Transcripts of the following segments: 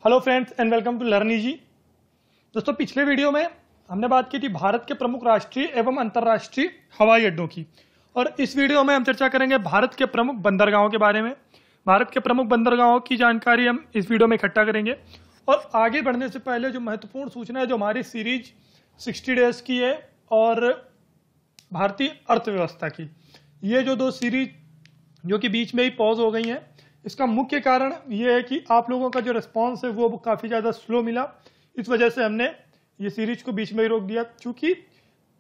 Hello friends and welcome to learn easy. दोस्तों, पिछले video में हमने बात की थी भारत के प्रमुख राष्ट्रीय एवं अंतर्राष्ट्रीय हवाई अड्डों की, और इस वीडियो में हम चर्चा करेंगे भारत के प्रमुख बंदरगाहों के बारे में। भारत के प्रमुख बंदरगाहों की जानकारी हम इस वीडियो में इकट्ठा करेंगे। और आगे बढ़ने से पहले जो महत्वपूर्ण सूचना है, जो हमारी सीरीज 60 डेज की है और भारतीय अर्थव्यवस्था की, ये जो दो सीरीज जो कि बीच में ही पॉज हो गई हैं, इसका मुख्य कारण ये है कि आप लोगों का जो रिस्पांस है वो काफ़ी ज़्यादा स्लो मिला। इस वजह से हमने ये सीरीज को बीच में ही रोक दिया, क्योंकि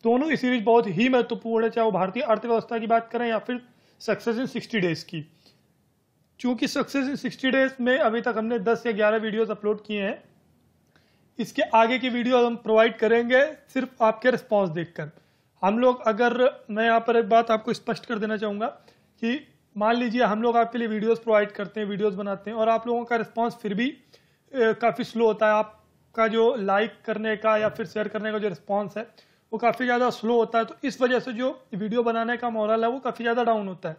दोनों ही सीरीज बहुत ही महत्वपूर्ण है, चाहे वो भारतीय अर्थव्यवस्था की बात करें या फिर सक्सेस इन 60 डेज की। चूंकि सक्सेस इन 60 डेज में अभी तक हमने 10 या 11 वीडियोस अपलोड किए हैं, इसके आगे की वीडियो हम प्रोवाइड करेंगे सिर्फ आपके रिस्पॉन्स देखकर। हम लोग, अगर मैं यहाँ पर एक बात आपको स्पष्ट कर देना चाहूँगा कि मान लीजिए हम लोग आपके लिए वीडियोस प्रोवाइड करते हैं, वीडियोस बनाते हैं, और आप लोगों का रिस्पांस फिर भी काफ़ी स्लो होता है। आपका जो लाइक करने का या फिर शेयर करने का जो रिस्पांस है वो काफ़ी ज़्यादा स्लो होता है, तो इस वजह से जो वीडियो बनाने का मोरल है वो काफ़ी ज़्यादा डाउन होता है।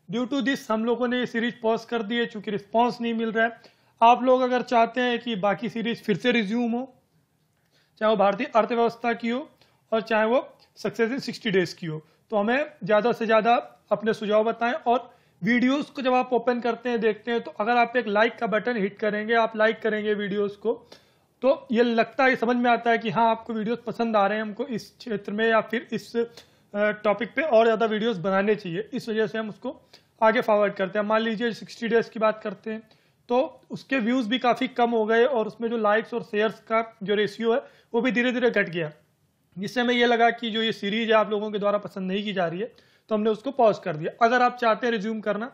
ड्यू टू दिस हम लोगों ने ये सीरीज पॉज कर दी है, चूँकि रिस्पॉन्स नहीं मिल रहा है। आप लोग अगर चाहते हैं कि बाकी सीरीज फिर से रिज्यूम हो, चाहे वो भारतीय अर्थव्यवस्था की हो और चाहे वो सक्सेस इन 60 डेज की हो, तो हमें ज़्यादा से ज़्यादा अपने सुझाव बताएं। और वीडियोस को जब आप ओपन करते हैं, देखते हैं, तो अगर आप एक लाइक का बटन हिट करेंगे, आप लाइक करेंगे वीडियोस को, तो ये लगता है, समझ में आता है कि हाँ, आपको वीडियोस पसंद आ रहे हैं, हमको इस क्षेत्र में या फिर इस टॉपिक पे और ज़्यादा वीडियोस बनाने चाहिए। इस वजह से हम उसको आगे फॉरवर्ड करते हैं। मान लीजिए 60 डेज की बात करते हैं, तो उसके व्यूज़ भी काफ़ी कम हो गए और उसमें जो लाइक्स और शेयर्स का जो रेशियो है वो भी धीरे धीरे घट गया, जिससे हमें ये लगा कि जो ये सीरीज है आप लोगों के द्वारा पसंद नहीं की जा रही है, तो हमने उसको पॉज कर दिया। अगर आप चाहते हैं रिज्यूम करना,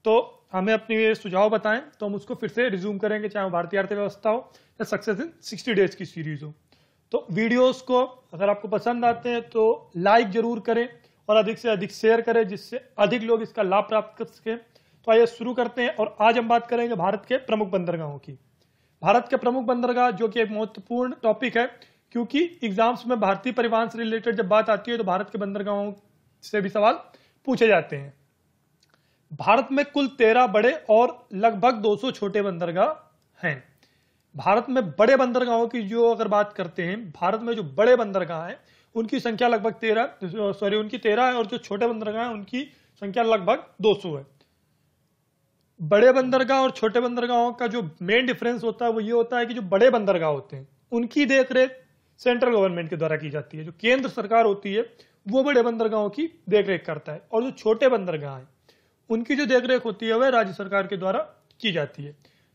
तो हमें अपने सुझाव बताएं, तो हम उसको फिर से रिज्यूम करेंगे, चाहे वो भारतीय अर्थव्यवस्था हो या सक्सेस इन 60 डेज की सीरीज हो। तो वीडियोस को अगर आपको पसंद आते हैं तो लाइक जरूर करें और अधिक से अधिक शेयर करें, जिससे अधिक लोग इसका लाभ प्राप्त कर सकें। तो आइए शुरू करते हैं, और आज हम बात करेंगे भारत के प्रमुख बंदरगाहों की। भारत के प्रमुख बंदरगाह, जो कि एक महत्वपूर्ण टॉपिक है, क्योंकि एग्जाम्स में भारतीय परिवहन से रिलेटेड जब बात आती है तो भारत के बंदरगाहों से भी सवाल पूछे जाते हैं। भारत में कुल 13 बड़े और लगभग 200 छोटे बंदरगाह हैं। भारत में बड़े बंदरगाहों की जो अगर बात करते हैं, भारत में जो बड़े बंदरगाह हैं उनकी संख्या लगभग 13 है, और जो छोटे बंदरगाह हैं उनकी संख्या लगभग 200 है। बड़े बंदरगाह और छोटे बंदरगाहों का जो मेन डिफरेंस होता है वो ये होता है कि जो बड़े बंदरगाह होते हैं उनकी देखरेख सेंट्रल गवर्नमेंट के द्वारा की जाती है। जो केंद्र सरकार होती है वो बड़े बंदरगाहों की देखरेख करता है, और जो छोटे बंदरगाह हैं उनकी जो देखरेख होती है वह राज्य सरकार के द्वारा की जाती है।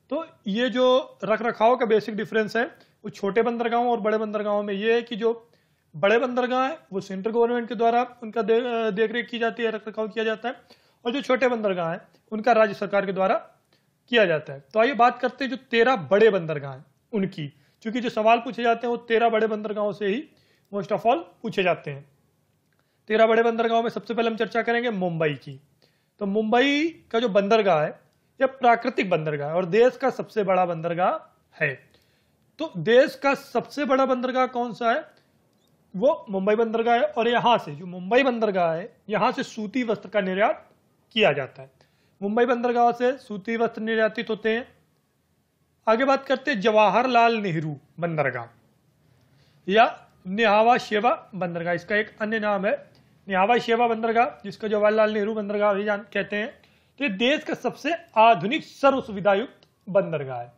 तो ये जो रखरखाव का बेसिक डिफरेंस है वो छोटे बंदरगाहों और बड़े बंदरगाहों में ये है कि जो बड़े बंदरगाह है वो सेंट्रल गवर्नमेंट के द्वारा उनका देखरेख की जाती है, रखरखाव किया जाता है, और जो छोटे बंदरगाह है उनका राज्य सरकार के द्वारा किया जाता है। तो आइए बात करते हैं जो 13 बड़े बंदरगाह हैं उनकी, क्योंकि जो सवाल पूछे जाते हैं वो 13 बड़े बंदरगाहों से ही मोस्ट ऑफ ऑल पूछे जाते हैं। 13 बड़े बंदरगाहों में सबसे पहले हम चर्चा करेंगे मुंबई की। तो मुंबई का जो बंदरगाह है यह प्राकृतिक बंदरगाह है और देश का सबसे बड़ा बंदरगाह है। तो देश का सबसे बड़ा बंदरगाह कौन सा है? वो मुंबई बंदरगाह है, और यहां से, जो मुंबई बंदरगाह है, यहां से सूती वस्त्र का निर्यात किया जाता है। मुंबई बंदरगाह से सूती वस्त्र निर्यातित होते हैं। आगे बात करते हैं जवाहरलाल नेहरू बंदरगाह या न्हावा शेवा बंदरगाह, इसका एक अन्य नाम है न्हावा शेवा बंदरगाह, जिसको जवाहरलाल नेहरू बंदरगाह भी कहते हैं। तो ये देश का सबसे आधुनिक सर्व सुविधायुक्त बंदरगाह है।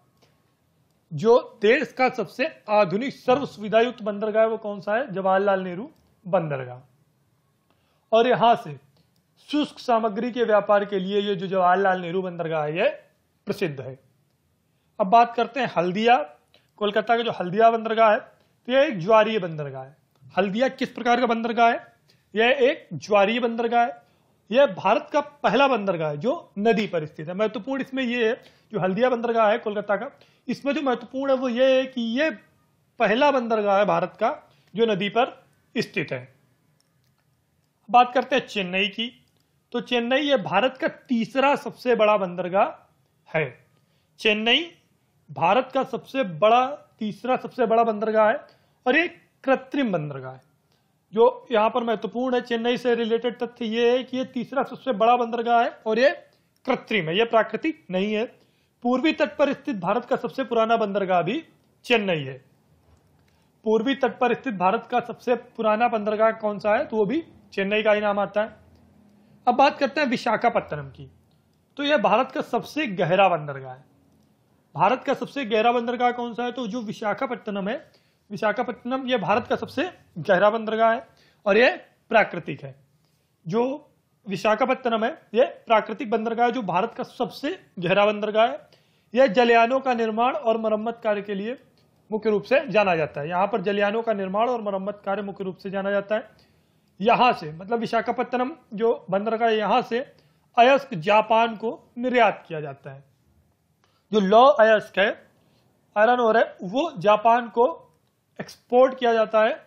जो देश का सबसे आधुनिक सर्व सुविधायुक्त बंदरगाह है वो कौन सा है? जवाहरलाल नेहरू बंदरगाह। और यहां से शुष्क सामग्री के व्यापार के लिए ये जो जवाहरलाल नेहरू बंदरगाह है ये प्रसिद्ध है। अब बात करते हैं हल्दिया, कोलकाता का जो हल्दिया बंदरगाह है, तो यह एक ज्वारीय बंदरगाह है। हल्दिया किस प्रकार का बंदरगाह है? यह एक ज्वारीय बंदरगाह है। यह भारत का पहला बंदरगाह है जो नदी पर स्थित है। महत्वपूर्ण इसमें यह है, जो हल्दिया बंदरगाह है कोलकाता का, इसमें जो महत्वपूर्ण है वो यह है कि यह पहला बंदरगाह है भारत का जो नदी पर स्थित है। बात करते हैं चेन्नई की। तो चेन्नई यह भारत का तीसरा सबसे बड़ा बंदरगाह है। चेन्नई भारत का तीसरा सबसे बड़ा बंदरगाह है, और एक कृत्रिम बंदरगाह है। जो यहां पर महत्वपूर्ण है चेन्नई से रिलेटेड तथ्य यह है कि यह तीसरा सबसे बड़ा बंदरगाह है और यह कृत्रिम है, यह प्राकृतिक नहीं है। पूर्वी तट पर स्थित भारत का सबसे पुराना बंदरगाह भी चेन्नई है। पूर्वी तट पर स्थित भारत का सबसे पुराना बंदरगाह कौन सा है, तो वो भी चेन्नई का ही नाम आता है। अब बात करते हैं विशाखापत्तनम की। तो यह भारत का सबसे गहरा बंदरगाह है। भारत का सबसे गहरा बंदरगाह कौन सा है, तो जो विशाखापत्तनम है, विशाखापत्तनम यह भारत का सबसे गहरा बंदरगाह है और यह प्राकृतिक है। जो विशाखापत्तनम है यह प्राकृतिक बंदरगाह है जो भारत का सबसे गहरा बंदरगाह है। यह जलयानों का निर्माण और मरम्मत कार्य के लिए मुख्य रूप से जाना जाता है। यहाँ पर जलयानों का निर्माण और मरम्मत कार्य मुख्य रूप से जाना जाता है। यहाँ से मतलब विशाखापत्तनम जो बंदरगाह है, यहाँ से अयस्क जापान को निर्यात किया जाता है। जो लौ अयस्क है, आयरन ओर है, वो जापान को एक्सपोर्ट किया जाता है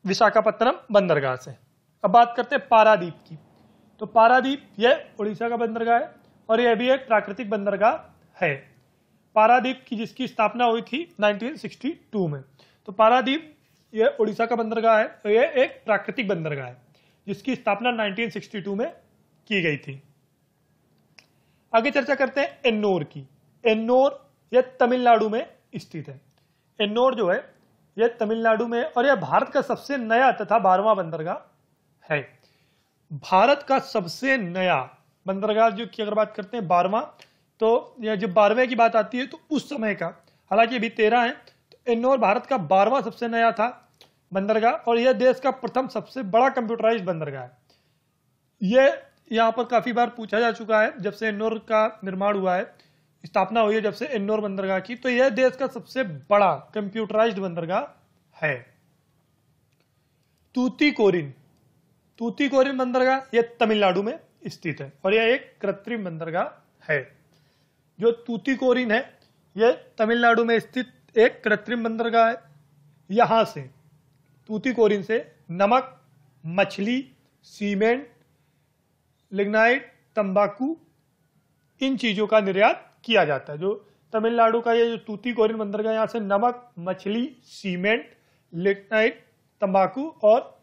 विशाखापत्तनम बंदरगाह से। अब बात करते हैं पारादीप की। तो पारादीप यह उड़ीसा का बंदरगाह है और यह भी एक प्राकृतिक बंदरगाह है। पारादीप की जिसकी स्थापना हुई थी 1962 में। तो पारादीप यह उड़ीसा का बंदरगाह है और यह एक प्राकृतिक बंदरगाह है जिसकी स्थापना 1962 में की गई थी। आगे चर्चा करते हैं एन्नोर की। एन्नोर यह तमिलनाडु में स्थित है। एन्नोर जो है यह तमिलनाडु में और यह भारत का सबसे नया तथा 12वां बंदरगाह है। भारत का सबसे नया बंदरगाह जो की अगर बात करते हैं 12वां, तो यह जब 12वें की बात आती है तो उस समय का, हालांकि अभी 13 है, तो एन्नोर भारत का 12वां सबसे नया था बंदरगाह और यह देश का प्रथम सबसे बड़ा कंप्यूटराइज्ड बंदरगाह है। यह यहाँ पर काफी बार पूछा जा चुका है जब से एन्नोर का निर्माण हुआ है, स्थापना हुई है जब से एन्नोर बंदरगाह की, तो यह देश का सबसे बड़ा कंप्यूटराइज्ड बंदरगाह है। तूतीकोरिन, तूतीकोरिन बंदरगाह यह तमिलनाडु में स्थित है और यह एक कृत्रिम बंदरगाह है। जो तूतीकोरिन है यह तमिलनाडु में स्थित एक कृत्रिम बंदरगाह है। यहां से तूतीकोरिन से नमक, मछली, सीमेंट, लिग्नाइट, तंबाकू, इन चीजों का निर्यात किया जाता है। जो तमिलनाडु का ये जो तूतीकोरिन बंदरगाह, यहां से नमक, मछली, सीमेंट, लिग्नाइट, तंबाकू और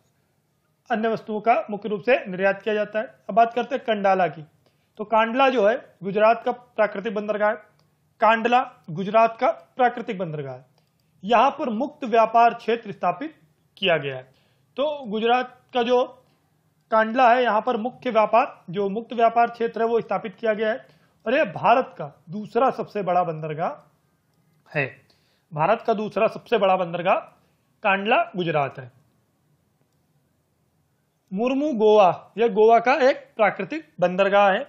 अन्य वस्तुओं का मुख्य रूप से निर्यात किया जाता है। अब बात करते हैं कंडाला की। तो कांडला जो है गुजरात का प्राकृतिक बंदरगाह है। कांडला गुजरात का प्राकृतिक बंदरगाह है। यहां पर मुक्त व्यापार क्षेत्र स्थापित किया गया है। तो गुजरात का जो कांडला है, यहां पर मुक्त व्यापार क्षेत्र है वो स्थापित किया गया है और यह भारत का दूसरा सबसे बड़ा बंदरगाह है। भारत का दूसरा सबसे बड़ा बंदरगाह कांडला गुजरात है। मुर्मू गोवा, यह गोवा का एक प्राकृतिक बंदरगाह है।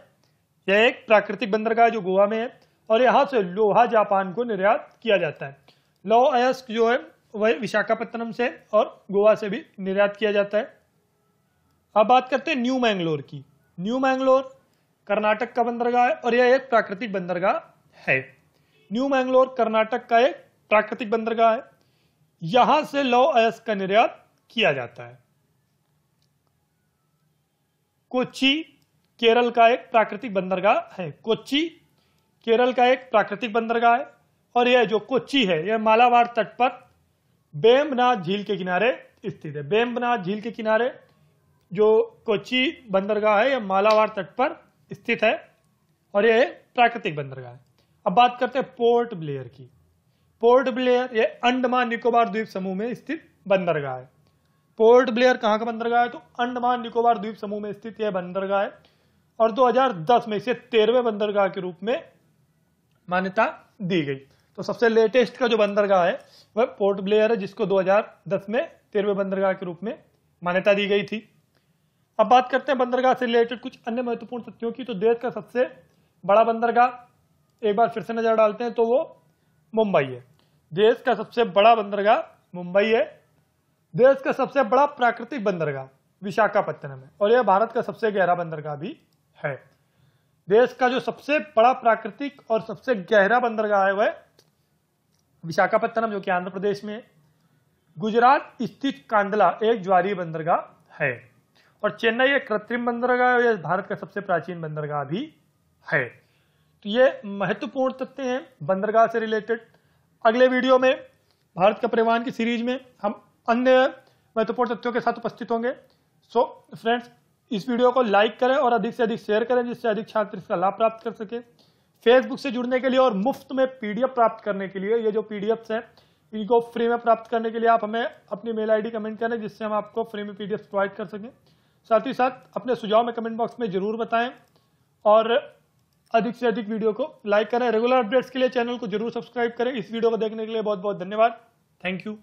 यह एक प्राकृतिक बंदरगाह जो गोवा में है और यहां से लोहा जापान को निर्यात किया जाता है। लौ अयस्क जो है वह विशाखापत्तनम से और गोवा से भी निर्यात किया जाता है। अब बात करते हैं न्यू मैंगलोर की। न्यू मैंगलोर कर्नाटक का बंदरगाह है और यह एक प्राकृतिक बंदरगाह है। न्यू मैंगलोर कर्नाटक का एक प्राकृतिक बंदरगाह है। यहां से लौ अयस्क का निर्यात किया जाता है। कोच्चि केरल का एक प्राकृतिक बंदरगाह है। कोच्चि केरल का एक प्राकृतिक बंदरगाह है और यह जो कोच्चि है यह मालाबार तट पर वेम्बनाथ झील के किनारे स्थित है। वेम्बनाथ झील के किनारे जो कोच्चि बंदरगाह है यह मालाबार तट पर स्थित है और यह प्राकृतिक बंदरगाह है। अब बात करते हैं पोर्ट ब्लेयर की। पोर्ट ब्लेयर यह अंडमान निकोबार द्वीप समूह में स्थित बंदरगाह है। पोर्ट ब्लेयर कहाँ का बंदरगाह है, तो अंडमान निकोबार द्वीप समूह में स्थित यह बंदरगाह है और 2010 में इसे 13वें बंदरगाह के रूप में मान्यता दी गई। तो सबसे लेटेस्ट का जो बंदरगाह है वह पोर्ट ब्लेयर है जिसको 2010 में 13वें बंदरगाह के रूप में मान्यता दी गई थी। अब बात करते हैं बंदरगाह से रिलेटेड कुछ अन्य महत्वपूर्ण तथ्यों की। तो देश का सबसे बड़ा बंदरगाह एक बार फिर से नजर डालते हैं तो वो मुंबई है। देश का सबसे बड़ा बंदरगाह मुंबई है। देश का सबसे बड़ा प्राकृतिक बंदरगाह विशाखापत्तनम है और यह भारत का सबसे गहरा बंदरगाह भी है। देश का जो सबसे बड़ा प्राकृतिक और सबसे गहरा बंदरगाह है वह विशाखापत्तनम जो कि आंध्र प्रदेश में है। गुजरात स्थित कांडला एक ज्वारीय बंदरगाह है और चेन्नई एक कृत्रिम बंदरगाह है। यह भारत का सबसे प्राचीन बंदरगाह भी है। तो ये महत्वपूर्ण तथ्य हैं बंदरगाह से रिलेटेड। अगले वीडियो में भारत का परिवहन की सीरीज में हम अन्य महत्वपूर्ण तथ्यों के साथ उपस्थित होंगे। सो फ्रेंड्स, इस वीडियो को लाइक करें और अधिक से अधिक शेयर करें जिससे अधिक छात्र इसका लाभ प्राप्त कर सके। फेसबुक से जुड़ने के लिए और मुफ्त में पीडीएफ प्राप्त करने के लिए, ये जो पीडीएफ्स हैं इनको फ्री में प्राप्त करने के लिए आप हमें अपनी मेल आईडी कमेंट करें, जिससे हम आपको फ्री में पीडीएफ प्रोवाइड कर सकें। साथ ही साथ अपने सुझाव में कमेंट बॉक्स में जरूर बताएं और अधिक से अधिक वीडियो को लाइक करें। रेगुलर अपडेट्स के लिए चैनल को जरूर सब्सक्राइब करें। इस वीडियो को देखने के लिए बहुत बहुत धन्यवाद। Thank you.